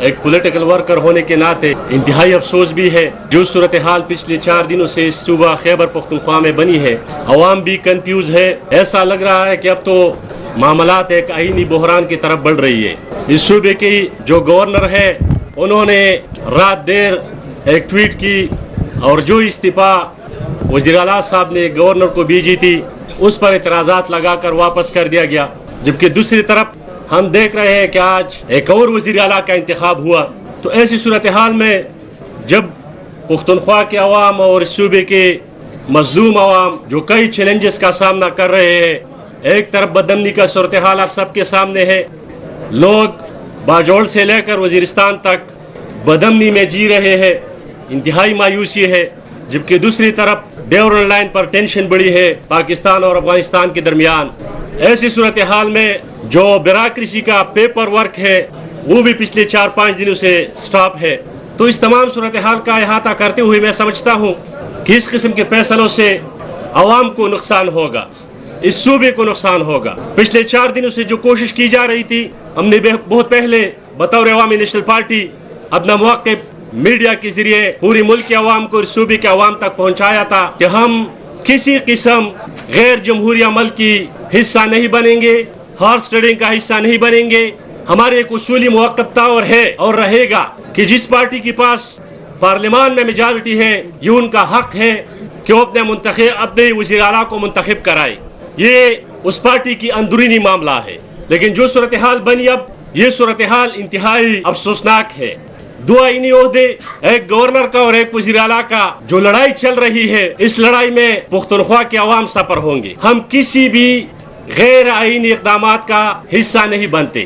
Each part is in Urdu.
ایک پولیٹیکل ورکر ہونے کے ناطے انتہائی افسوس بھی ہے جو صورتحال پچھلے 4 دنوں سے اس صوبہ خیبر پختونخوا میں بنی ہے. عوام بھی کنفیوز ہے. ایسا لگ رہا ہے کہ اب تو معاملات ایک آئینی بحران کی طرف بڑھ رہی ہے. اس صوبے کی جو گورنر ہے انہوں نے رات دیر ایک ٹویٹ کی اور جو استعفیٰ وزیر اعلیٰ صاحب نے گورنر کو بھیجی تھی اس پر اعتراضات لگا کر واپس کر دیا گیا. جبکہ دوسری طرف ہم دیکھ رہے ہیں کہ آج ایک اور وزیر اعلیٰ کا انتخاب ہوا. تو ایسی صورتحال میں جب پختونخوا کے عوام اور اس صوبے کے مظلوم عوام جو کئی چیلنجز کا سامنا کر رہے ہیں، ایک طرف بدامنی کا صورتحال آپ سب کے سامنے ہے. لوگ باجوڑ سے لے کر وزیرستان تک بدامنی میں جی رہے ہیں. انتہائی مایوسی ہے. جبکہ دوسری طرف ڈیورن لائن پر ٹینشن بڑی ہے پاکستان اور افغانستان کے درمیان. ایسی صورتحال میں جو بیوروکریسی کا پیپر ورک ہے وہ بھی پچھلے 4-5 دنوں سے سٹاپ ہے. تو اس تمام صورتحال کا احاطہ کرتے ہوئے میں سمجھتا ہوں کہ اس قسم کے فیصلوں سے عوام کو نقصان ہوگا، اس صوبے کو نقصان ہوگا. پچھلے 4 دنوں سے جو کوشش کی جا رہی تھی، ہم نے بہت پہلے بطور عوامی نیشنل پارٹی اپنا موقف میڈیا کے ذریعے پوری ملک کے عوام کو، اس صوبے کے عوام تک پہنچایا تھا کہ ہم کسی قسم غیر جمہوری عمل کی حصہ نہیں بنیں گے، ہارس ٹریڈنگ کا حصہ نہیں بنیں گے. ہمارے ایک اصولی موقف تھا اور ہے اور رہے گا کہ جس پارٹی کے پاس پارلیمان میں میجارٹی ہے یہ ان کا حق ہے کہ وہ اپنے وزیر اعلیٰ کو منتخب کرائے. یہ اس پارٹی کی اندرونی معاملہ ہے. لیکن جو صورتحال بنی اب، یہ صورتحال انتہائی افسوسناک ہے. 2 آئینی عہدے، ایک گورنر کا اور ایک وزیر اعلیٰ کا جو لڑائی چل رہی ہے، اس لڑائی میں پختونخوا کے عوام سفر ہوں گے. ہم کسی بھی غیر آئینی اقدامات کا حصہ نہیں بنتے.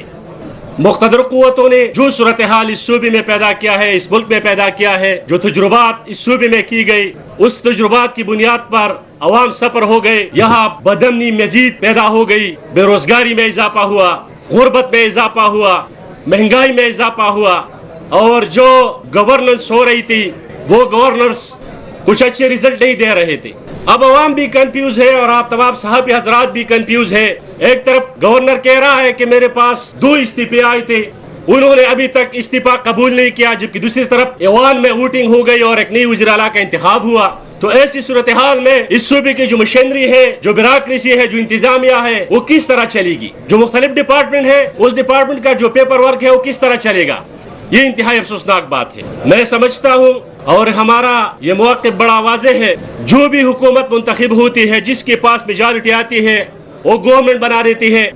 مقتدر قوتوں نے جو صورتحال اس صوبے میں پیدا کیا ہے، اس ملک میں پیدا کیا ہے، جو تجربات اس صوبے میں کی گئی، اس تجربات کی بنیاد پر عوام سفر ہو گئے. یہاں بدامنی مزید پیدا ہو گئی، بے روزگاری میں اضافہ ہوا، غربت میں اضافہ ہوا، مہنگائی میں اضافہ ہوا، اور جو گورننس ہو رہی تھی وہ گورنرز کچھ اچھے رزلٹ نہیں دے رہے تھے. اب عوام بھی کنفیوز ہے اور آپ تمام صحافی حضرات بھی کنفیوز ہے. ایک طرف گورنر کہہ رہا ہے کہ میرے پاس 2 استعفے آئے تھے، انہوں نے ابھی تک استعفا قبول نہیں کیا. جبکہ دوسری طرف ایوان میں ووٹنگ ہو گئی اور ایک نئی وزیر اعلیٰ کا انتخاب ہوا. تو ایسی صورتحال میں اس صوبے کی جو مشینری ہے، جو بیوروکریسی ہے، جو انتظامیہ ہے، وہ کس طرح چلے گی؟ جو مختلف ڈپارٹمنٹ ہے، اس ڈپارٹمنٹ کا جو پیپر ورک ہے وہ کس طرح چلے گا؟ یہ انتہائی افسوسناک بات ہے. میں سمجھتا ہوں اور ہمارا یہ موقف بڑا واضح ہے، جو بھی حکومت منتخب ہوتی ہے، جس کے پاس میجارٹی آتی ہے، وہ گورنمنٹ بنا دیتی ہے.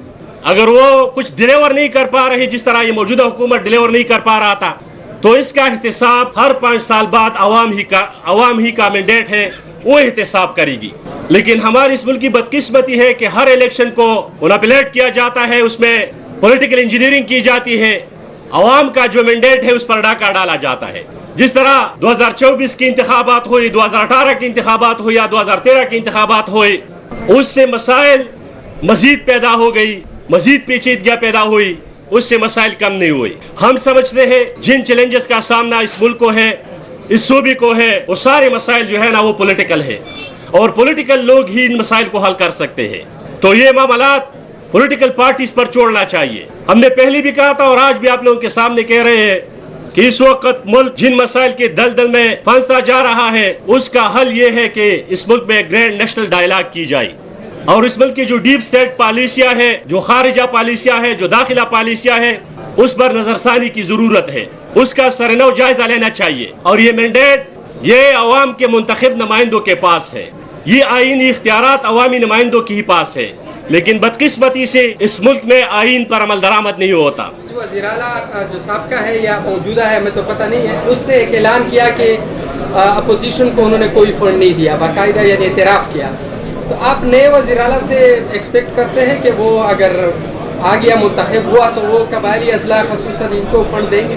اگر وہ کچھ ڈیلیور نہیں کر پا رہی، جس طرح یہ موجودہ حکومت ڈیلیور نہیں کر پا رہا تھا، تو اس کا احتساب ہر 5 سال بعد عوام ہی کا مینڈیٹ ہے، وہ احتساب کرے گی. لیکن ہماری اس ملک کی بدقسمتی ہے کہ ہر الیکشن کو مینیپولیٹ کیا جاتا ہے، اس میں پولیٹیکل انجینئرنگ کی جاتی ہے، عوام کا جو مینڈیٹ ہے اس پر ڈاکہ ڈالا جاتا ہے. جس طرح 2024 کے انتخابات ہوئی، 2018 کے انتخابات ہوئی یا 2013 کے انتخابات ہوئے، اس سے مسائل مزید پیدا ہو گئی، مزید پیچیدگیاں پیدا ہوئی، اس سے مسائل کم نہیں ہوئی. ہم سمجھتے ہیں جن چیلنجز کا سامنا اس ملک کو ہے، اس صوبے کو ہے، وہ سارے مسائل جو ہے نا وہ پولیٹیکل ہے، اور پولیٹیکل لوگ ہی ان مسائل کو حل کر سکتے ہیں. تو یہ معاملات پولیٹیکل پارٹیز پر چھوڑنا چاہیے. ہم نے پہلے بھی کہا تھا اور آج بھی آپ لوگوں کے سامنے کہہ رہے ہیں کہ اس وقت ملک جن مسائل کے دلدل میں پھنستا جا رہا ہے، اس کا حل یہ ہے کہ اس ملک میں گرینڈ نیشنل ڈائیلاگ کی جائے، اور اس ملک کی جو ڈیپ اسٹیٹ پالیسیاں ہیں، جو خارجہ پالیسیاں ہیں، جو داخلہ پالیسیاں ہیں، اس پر نظر ثانی کی ضرورت ہے. اس کا سرنو جائزہ لینا چاہیے. اور یہ مینڈیٹ یہ عوام کے منتخب نمائندوں کے پاس ہے، یہ آئینی اختیارات عوامی نمائندوں کے ہی پاس ہے. لیکن بدقسمتی سے اس ملک میں آئین پر عمل درآمد نہیں ہوتا. وزیر اعلیٰ جو سابقہ ہے یا موجودہ ہے ہمیں تو پتہ نہیں ہے، اس نے ایک اعلان کیا کہ اپوزیشن کو انہوں نے کوئی فنڈ نہیں دیا، باقاعدہ یعنی اعتراف کیا. تو آپ نئے وزیر اعلیٰ سے ایکسپیکٹ کرتے ہیں کہ وہ اگر آ گیا منتخب ہوا تو وہ قبائلی اضلاع خصوصاً ان کو فنڈ دیں گے؟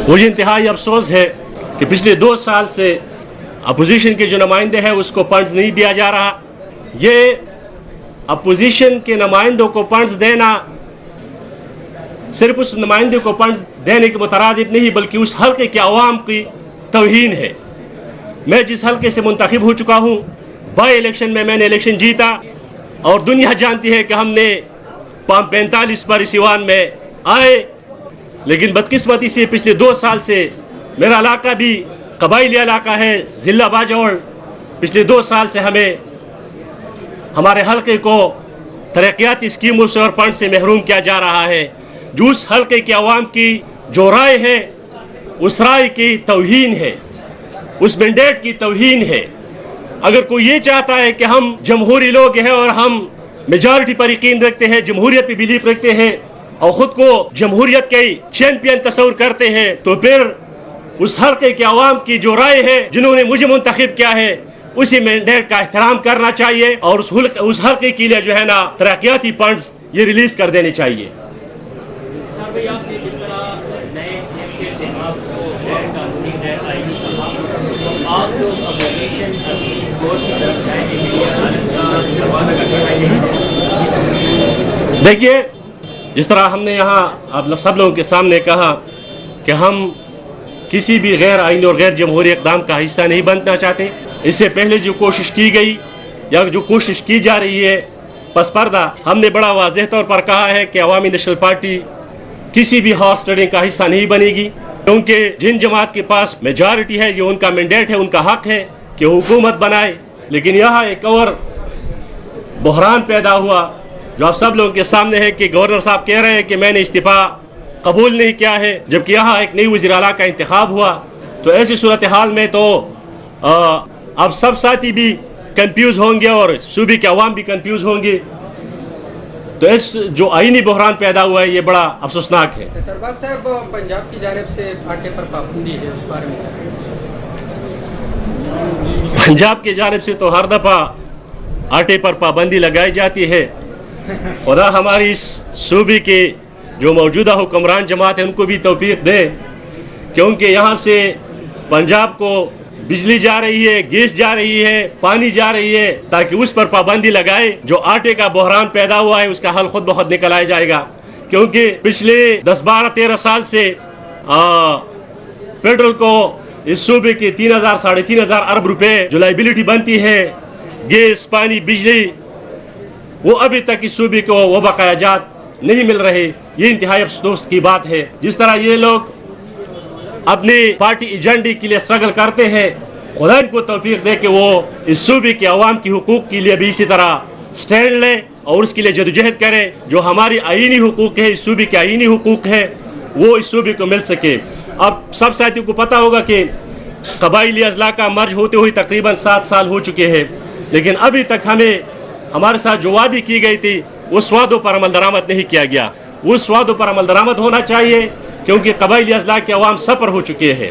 مجھے انتہائی افسوس ہے کہ پچھلے 2 سال سے اپوزیشن کے جو نمائندے ہیں اس کو فنڈز نہیں دیا جا رہا. یہ اپوزیشن کے نمائندوں کو فنڈز دینا صرف اس نمائندے کو فنڈز دینے کے مترادف نہیں، بلکہ اس حلقے کے عوام کی توہین ہے. میں جس حلقے سے منتخب ہو چکا ہوں، بائی الیکشن میں نے الیکشن جیتا، اور دنیا جانتی ہے کہ ہم نے 45 پر اس ایوان میں آئے لیکن بدقسمتی سے پچھلے 2 سال سے میرا علاقہ بھی قبائلی علاقہ ہے، ضلع باجوڑ، پچھلے 2 سال سے ہمیں ہمارے حلقے کو ترقیاتی اسکیموں سے اور فنڈ سے محروم کیا جا رہا ہے۔ جو اس حلقے کے عوام کی جو رائے ہے اس رائے کی توہین ہے، اس مینڈیٹ کی توہین ہے۔ اگر کوئی یہ چاہتا ہے کہ ہم جمہوری لوگ ہیں اور ہم میجارٹی پر یقین رکھتے ہیں، جمہوریت پہ بلیف رکھتے ہیں اور خود کو جمہوریت کے چیمپئن تصور کرتے ہیں، تو پھر اس حلقے کے عوام کی جو رائے ہے، جنہوں نے مجھے منتخب کیا ہے، اسی مینڈیٹ کا احترام کرنا چاہیے اور اس حلقے کے لیے جو ہے نا ترقیاتی فنڈز یہ ریلیز کر دینے چاہیے۔ دیکھیے، جس طرح ہم نے یہاں آپ سب لوگوں کے سامنے کہا کہ ہم کسی بھی غیر آئینی اور غیر جمہوری اقدام کا حصہ نہیں بننا چاہتے۔ اس سے پہلے جو کوشش کی گئی یا جو کوشش کی جا رہی ہے پس پردہ، ہم نے بڑا واضح طور پر کہا ہے کہ عوامی نیشنل پارٹی کسی بھی ہارس ٹریڈنگ کا حصہ نہیں بنے گی، کیونکہ جن جماعت کے پاس میجارٹی ہے، یہ ان کا مینڈیٹ ہے، ان کا حق ہے کہ حکومت بنائے۔ لیکن یہاں ایک اور بحران پیدا ہوا جو آپ سب لوگوں کے سامنے ہے کہ گورنر صاحب کہہ رہے ہیں کہ میں نے استعفیٰ قبول نہیں کیا ہے، جبکہ یہاں ایک نئی وزیر اعلیٰ کا انتخاب ہوا۔ تو ایسی صورتحال میں تو اب سب ساتھی بھی کنفیوز ہوں گے اور صوبے کے عوام بھی کنفیوز ہوں گے۔ تو اس جو آئینی بحران پیدا ہوا ہے یہ بڑا افسوسناک ہے۔ سربراز صاحب، پنجاب کی جانب سے آٹے پر پابندی ہے، اس بارے میں پنجاب کی جانب سے تو ہر دفعہ آٹے پر پابندی لگائی جاتی ہے۔ خدا ہماری اس صوبے کے جو موجودہ حکمران جماعت ہے ان کو بھی توفیق دے، کیونکہ یہاں سے پنجاب کو بجلی جا رہی ہے، گیس جا رہی ہے، پانی جا رہی ہے، تاکہ اس پر پابندی لگائے۔ جو آٹے کا بحران پیدا ہوا ہے اس کا حل خود بخود نکل آیا جائے گا، کیونکہ پچھلے 10 12 13 سال سے پیٹرول کو اس صوبے کے 3000 ساڑھے 3000 ارب روپے جو لائبلٹی بنتی ہے، گیس، پانی، بجلی، وہ ابھی تک اس صوبے کو وہ بقایا جات نہیں مل رہے۔ یہ انتہائی افسوس کی بات ہے۔ جس طرح یہ لوگ اپنی پارٹی ایجنڈے کے لیے اسٹرگل کرتے ہیں، خدا ان کو توفیق دے کہ وہ اس صوبے کے عوام کی حقوق کے لیے بھی اسی طرح سٹینڈ لے اور اس کے لیے جدوجہد کرے۔ جو ہماری آئینی حقوق ہے، اس صوبے کے آئینی حقوق ہے، وہ اس صوبے کو مل سکے۔ اب سب ساتھیوں کو پتہ ہوگا کہ قبائلی اضلاع کا مرج ہوتے ہوئے تقریباً 7 سال ہو چکے ہیں، لیکن ابھی تک ہمارے ساتھ جو وعدے کی گئی تھی اس وعدوں پر عمل درآمد نہیں کیا گیا۔ اس وعدوں پر عمل درآمد ہونا چاہیے، کیونکہ قبائلی اضلاع کے عوام سفر ہو چکے ہیں۔